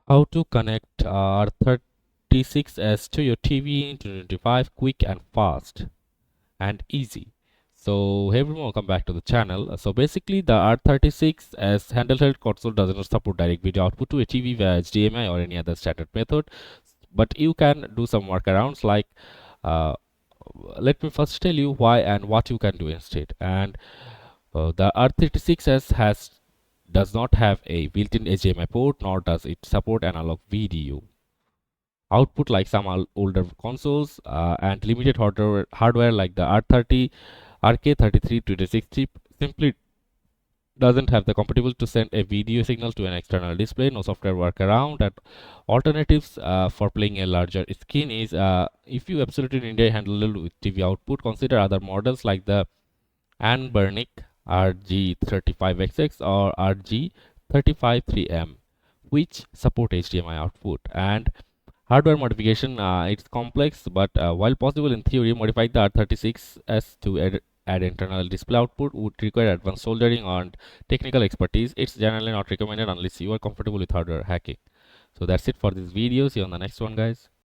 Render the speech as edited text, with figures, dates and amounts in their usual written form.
How to connect R36S to your TV in 2025, quick and fast and easy. So hey everyone, welcome back to the channel. So basically the R36S handheld console does not support direct video output to a TV via HDMI or any other standard method, but you can do some workarounds like uh, let me first tell you why and what you can do instead. And the R36S does not have a built-in HDMI port, nor does it support analog video output like some older consoles, and limited hardware like the R30 RK3326 chip simply doesn't have the compatible to send a video signal to an external display. No software workaround. And alternatives for playing a larger screen is, if you absolutely need a handheld with TV output, consider other models like the Anbernic RG35XX or RG353M, which support HDMI output. And hardware modification, it's complex, but while possible in theory, modifying the R36S to add internal display output would require advanced soldering and technical expertise. It's generally not recommended unless you are comfortable with hardware hacking. So that's it for this video. See you on the next one, guys.